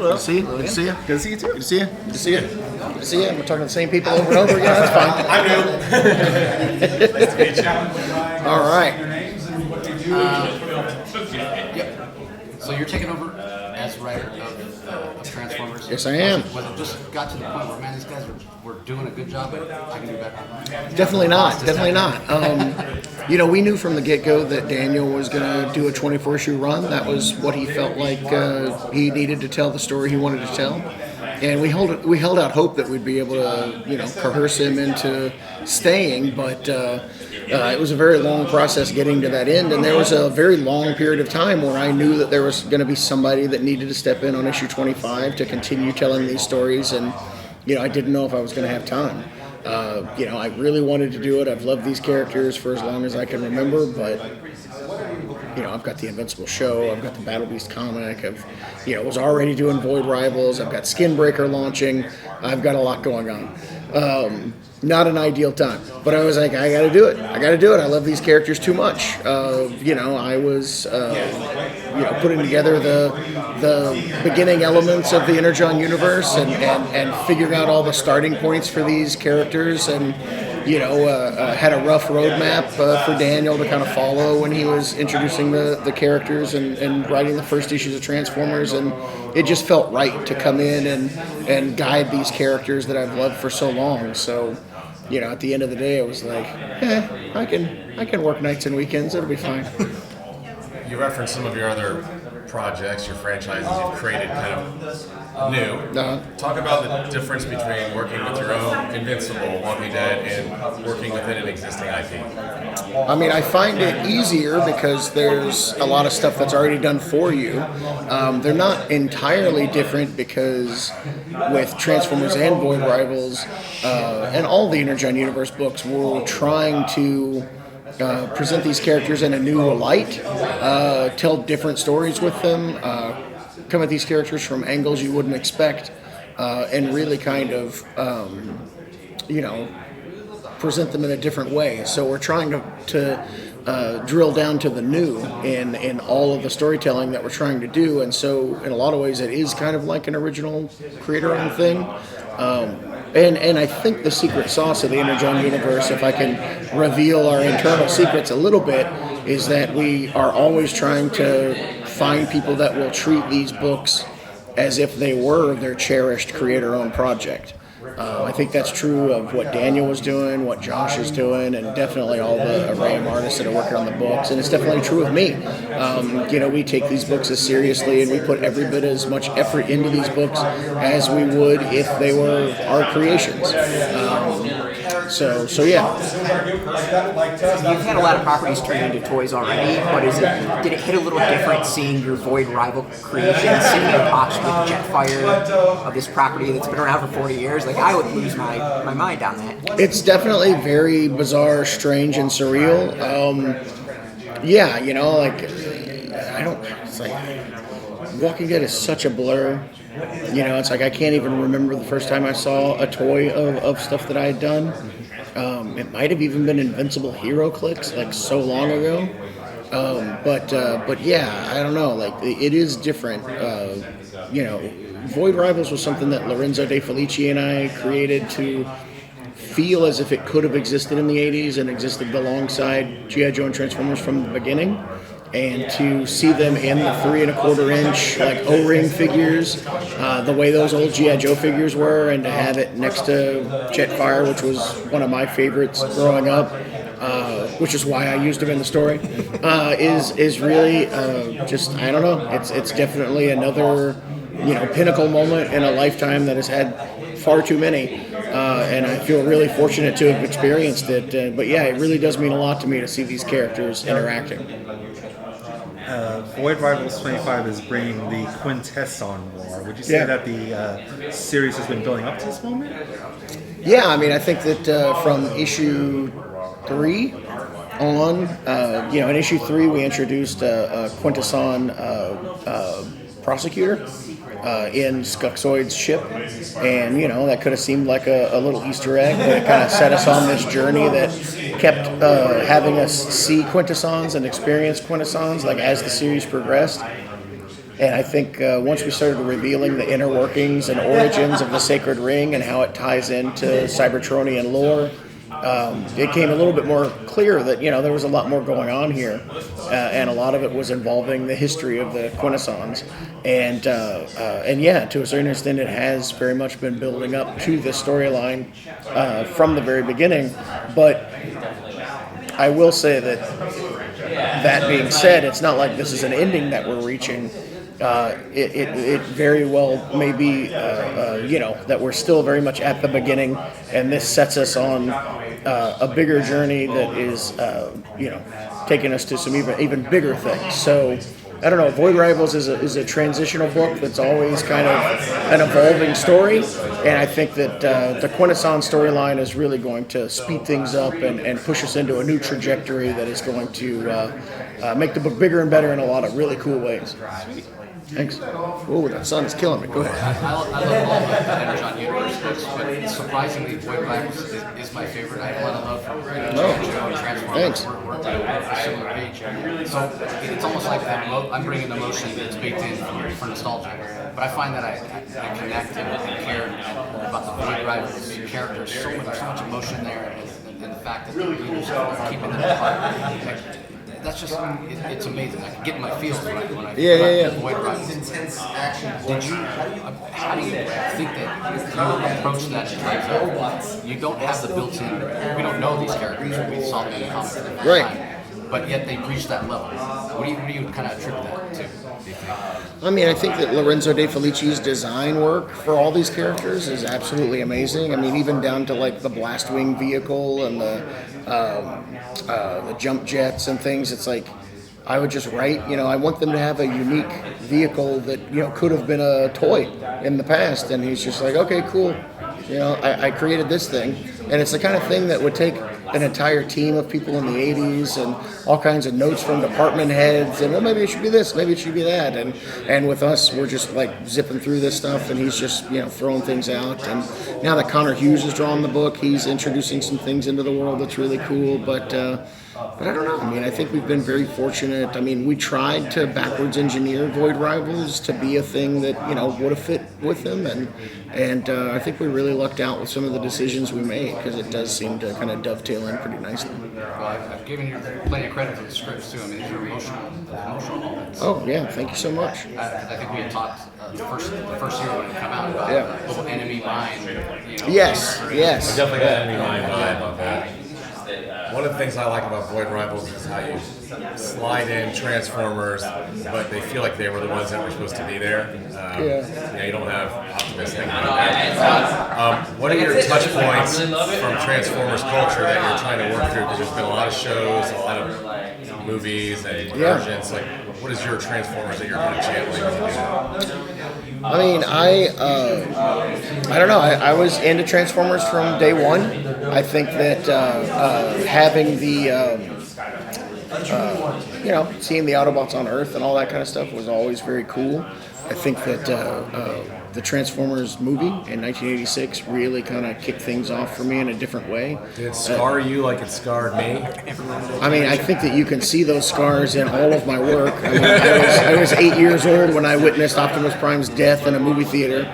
Hello. See you. Good to see you. Good to see you too. Good to see you. Good to see you. Good to see you. We're talking to the same people over and over again. That's fine. I know. All right. Yep. So you're taking over as writer of Transformers? Yes, I am. Was it just got to the point where, man, these guys were doing a good job, but I can do better? Definitely not. Definitely not. We knew from the get-go that Daniel was going to do a 24-issue run. That was what he felt like he needed to tell the story he wanted to tell. And we held out hope that we'd be able to, coerce him into staying, but it was a very long process getting to that end, and there was a very long period of time where I knew that there was going to be somebody that needed to step in on issue 25 to continue telling these stories, and I didn't know if I was going to have time. I really wanted to do it. I've loved these characters for as long as I can remember, but I've got the Invincible show, I've got the Battle Beast comic, was already doing Void Rivals, I've got SKINBREAKER launching, I've got a lot going on. Not an ideal time, but I was like, I gotta do it. I love these characters too much. I was, putting together the beginning elements of the Energon universe and figuring out all the starting points for these characters, and had a rough roadmap for Daniel to kind of follow when he was introducing the characters and writing the first issues of Transformers, and it just felt right to come in and guide these characters that I've loved for so long. So, at the end of the day, I was like, I can work nights and weekends. It'll be fine. You referenced some of your other projects, your franchises you've created kind of new. Talk about the difference between working with your own Invincible, Walking Dead, and working within an existing IP. I find it easier because there's a lot of stuff that's already done for you. They're not entirely different because with Transformers and Void Rivals and all the Energon Universe books, we're trying to present these characters in a new light, tell different stories with them, come at these characters from angles you wouldn't expect, and really kind of, present them in a different way. So we're trying to drill down to the new in all of the storytelling that we're trying to do, and so in a lot of ways it is kind of like an original creator-owned thing. And I think the secret sauce of the Energon universe, if I can reveal our internal secrets a little bit, is that we are always trying to find people that will treat these books as if they were their cherished creator-owned project. I think that's true of what Daniel was doing, what Josh is doing, and definitely all the array of artists that are working on the books. And it's definitely true of me. We take these books as seriously, and we put every bit as much effort into these books as we would if they were our creations. So yeah. You've had a lot of properties turned into toys already, but did it hit a little different seeing your Void Rival creation, seeing a box with Jetfire of this property that's been around for 40 years? Like, I would lose my mind on that. It's definitely very bizarre, strange, and surreal. It's like Walking Dead is such a blur. It's like I can't even remember the first time I saw a toy of stuff that I had done. It might have even been Invincible Hero Clicks, like so long ago. But yeah, I don't know. Like, it is different. Void Rivals was something that Lorenzo De Felici and I created to feel as if it could have existed in the 80s and existed alongside G.I. Joe and Transformers from the beginning. And to see them in the 3 1/4 inch like O-ring figures, the way those old G.I. Joe figures were, and to have it next to Jetfire, which was one of my favorites growing up, which is why I used him in the story, is really just, I don't know. It's definitely another pinnacle moment in a lifetime that has had far too many, and I feel really fortunate to have experienced it. But yeah, it really does mean a lot to me to see these characters interacting. Void Rivals 25 is bringing the Quintesson War. Would you say that the series has been building up to this moment? Yeah, I think that from issue 3 on, in issue 3 we introduced a Quintesson prosecutor in Skuxoid's ship, and that could have seemed like a little Easter egg, but it kind of set us on this journey that kept having us see Quintessons and experience Quintessons like as the series progressed. And I think once we started revealing the inner workings and origins of the Sacred Ring and how it ties into Cybertronian lore, it came a little bit more clear that there was a lot more going on here, and a lot of it was involving the history of the Quintessons, and yeah, to a certain extent, it has very much been building up to this storyline from the very beginning. But I will say that being said, it's not like this is an ending that we're reaching. It very well may be, that we're still very much at the beginning, and this sets us on a bigger journey that is, taking us to some even bigger things. So, I don't know, Void Rivals is a transitional book that's always kind of an evolving story, and I think that the Quintesson storyline is really going to speed things up and push us into a new trajectory that is going to make the book bigger and better in a lot of really cool ways. Thanks. Oh, that sun's killing me. Go ahead. I love all the Energon Universe books, but surprisingly, Void Rivals is my favorite. I have a lot of love for Transformers. Thanks. We're on a similar page. So it's almost like I'm bringing emotion that's baked in for nostalgia. But I find that I connect and care about the Void Rivals characters. So much emotion there, and the fact that the leaders are keeping them apart. That's just, it's amazing. I can get in my feels when I Void Rivals. How do you think that you approach that in terms of, you don't have the built-in, we don't know these characters, we saw them in the comics at the time, but yet they've reached that level. What do you kind of attribute that to, do you think? I mean, I think that Lorenzo De Felici's design work for all these characters is absolutely amazing. I mean, even down to like the Blastwing vehicle and the jump jets and things. It's like I would just write, I want them to have a unique vehicle that could have been a toy in the past, and he's just like, okay, cool. I created this thing, and it's the kind of thing that would take an entire team of people in the 80s and all kinds of notes from department heads, and maybe it should be this, maybe it should be that, and with us, we're just like zipping through this stuff, and he's just throwing things out. And now that Connor Hughes is drawing the book, he's introducing some things into the world that's really cool. But I don't know. I mean, I think we've been very fortunate. I mean, we tried to backwards engineer Void Rivals to be a thing that would have fit with them, and I think we really lucked out with some of the decisions we made, because it does seem to kind of dovetail in pretty nicely. Well, I've given you plenty of credit for the scripts too. I mean, these are emotional moments. Oh yeah, thank you so much. I think we had talked the first year when it came out about the little enemy mine. Yes. Definitely got enemy mind vibe on that. One of the things I like about Void Rivals is how you slide in Transformers, but they feel like they were the ones that were supposed to be there. You don't have Optimus hanging out. What are your touch points from Transformers culture that you're trying to work through? Because there's been a lot of shows, a lot of movies and versions. Like, what is your Transformers that you're kind of channeling? I mean, I don't know. I was into Transformers from day one. I think that having the, seeing the Autobots on Earth and all that kind of stuff was always very cool. I think that the Transformers movie in 1986 really kind of kicked things off for me in a different way. Did it scar you like it scarred me? I mean, I think that you can see those scars in all of my work. I mean, I was 8 years old when I witnessed Optimus Prime's death in a movie theater.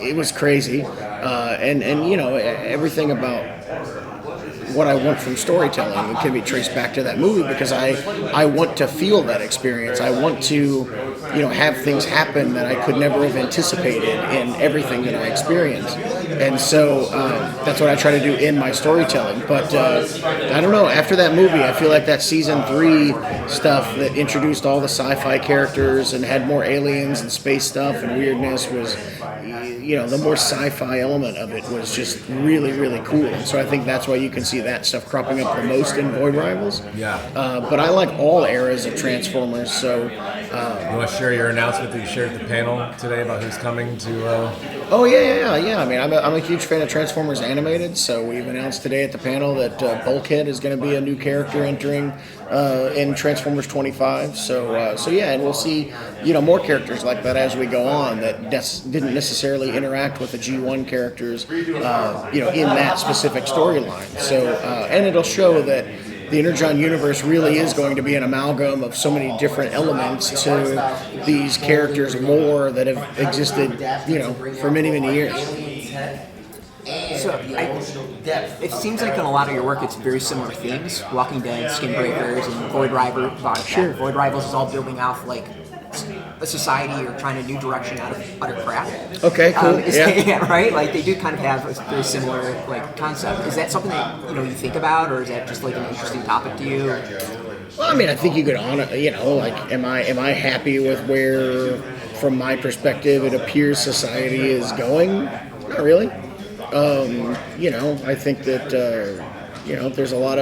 It was crazy. And everything about what I want from storytelling can be traced back to that movie, because I want to feel that experience. I want to, have things happen that I could never have anticipated in everything that I experienced. And so that's what I try to do in my storytelling. But I don't know, after that movie, I feel like that season 3 stuff that introduced all the sci-fi characters and had more aliens and space stuff and weirdness was, the more sci-fi element of it was just really, really cool. And so I think that's why you can see that stuff cropping up the most in Void Rivals. Yeah. But I like all eras of Transformers, so... you want to share your announcement that you shared at the panel today about who's coming to... Oh, yeah. I mean, I'm a huge fan of Transformers Animated, so we've announced today at the panel that Bulkhead is going to be a new character entering in Transformers 25. So and we'll see, more characters like that as we go on that didn't necessarily interact with the G1 characters, in that specific storyline. So, and it'll show that, the Energon universe really is going to be an amalgam of so many different elements to these characters' lore that have existed, for many, many years. So it seems like in a lot of your work it's very similar themes: Walking Dead, Skinbreakers, and Void Rival. Sure. Void Rivals is all building off like a society or trying a new direction out of utter crap. Okay, cool. Yeah, right. Like they do kind of have a very similar like concept. Is that something that you think about, or is that just like an interesting topic to you? Well, I mean, I think you could am I happy with where, from my perspective, it appears society is going? Not really. I think that there's a lot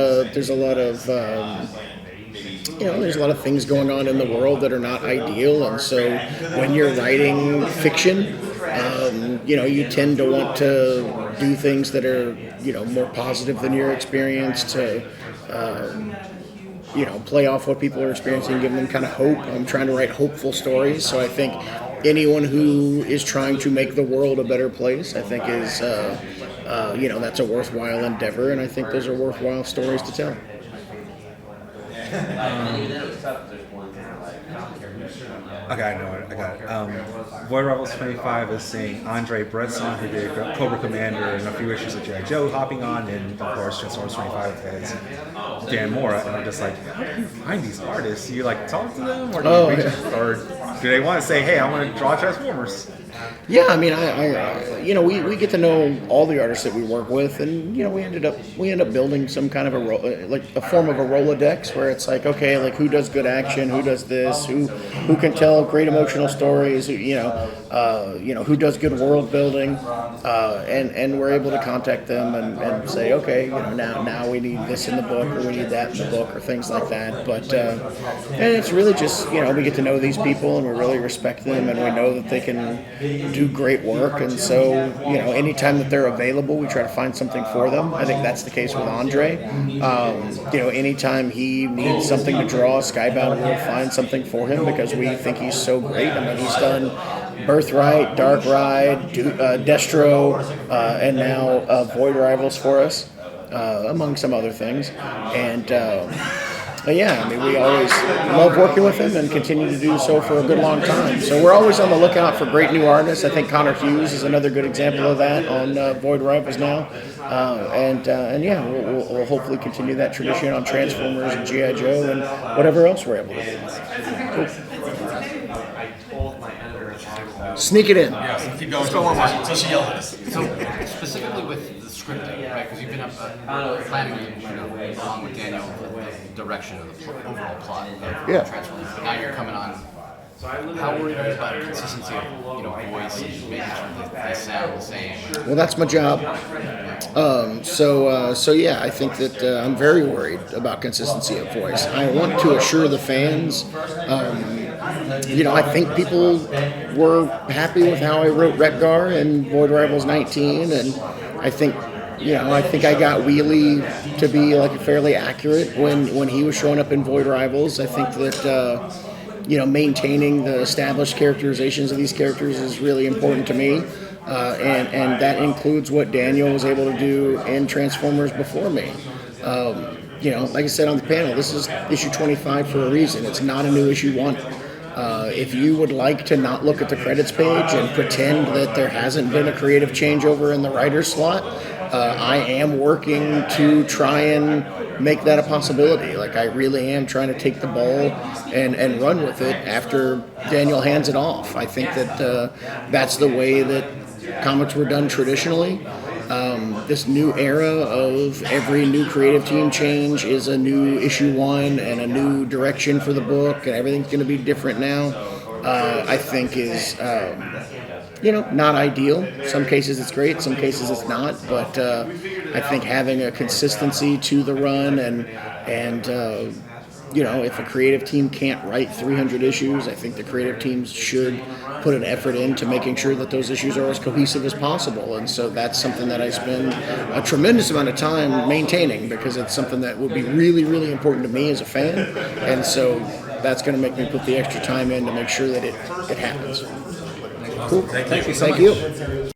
of things going on in the world that are not ideal, and so when you're writing fiction, you tend to want to do things that are more positive than your experience, to play off what people are experiencing, give them kind of hope. I'm trying to write hopeful stories, so I think anyone who is trying to make the world a better place, I think is, that's a worthwhile endeavor, and I think those are worthwhile stories to tell. Okay, I know it. I got it. Void Rivals 25 is seeing Andre Bresson, who did Cobra Commander and a few issues of G.I. Joe, hopping on, and of course Transformers 25 has Dan Mora, and I'm just like, how do you find these artists? Do you talk to them, or do you reach out, or do they want to say, hey, I want to draw Transformers? Yeah, I mean, we get to know all the artists that we work with, and we end up building some kind of a form of a Rolodex where it's like, okay, like who does good action, who does this, who can tell great emotional stories, who does good world building, and we're able to contact them and say, okay, now we need this in the book, or we need that in the book, or things like that. But and it's really just we get to know these people, and we really respect them, and we know that they can do great work, and so anytime that they're available, we try to find something for them. I think that's the case with Andre. Anytime he needs something to draw, Skybound will find something for him because we think he's so great. I mean, he's done Birthright, Dark Ride, Destro, and now Void Rivals for us, among some other things. And yeah, I mean, we always love working with him and continue to do so for a good long time. So we're always on the lookout for great new artists. I think Connor Hughes is another good example of that on Void Rivals now. And yeah, we'll hopefully continue that tradition on Transformers and G.I. Joe and whatever else we're able to do. Cool. Sneak it in. Yeah, keep going until she yells at us. So specifically with the scripting, right? Because you've been planning, along with Daniel, the direction of the overall plot of Transformers. But now you're coming on. How worried are you about consistency of voice and making sure that they sound the same? Well, that's my job. So yeah, I think that I'm very worried about consistency of voice. I want to assure the fans. I think people were happy with how I wrote Retgar in Void Rivals 19, and I think I got Wheelie to be fairly accurate when he was showing up in Void Rivals. I think that maintaining the established characterizations of these characters is really important to me, and that includes what Daniel was able to do in Transformers before me. Like I said on the panel, this is issue 25 for a reason. It's not a new issue 1. If you would like to not look at the credits page and pretend that there hasn't been a creative changeover in the writer's slot, I am working to try and make that a possibility. I really am trying to take the ball and run with it after Daniel hands it off. I think that that's the way that comics were done traditionally. This new era of every new creative team change is a new issue 1 and a new direction for the book, and everything's going to be different now. I think is not ideal. Some cases it's great, some cases it's not. But I think having a consistency to the run and if a creative team can't write 300 issues, I think the creative teams should put an effort into making sure that those issues are as cohesive as possible. And so that's something that I spend a tremendous amount of time maintaining, because it's something that would be really, really important to me as a fan. And so that's going to make me put the extra time in to make sure that it happens. Cool. Thank you. Thank you.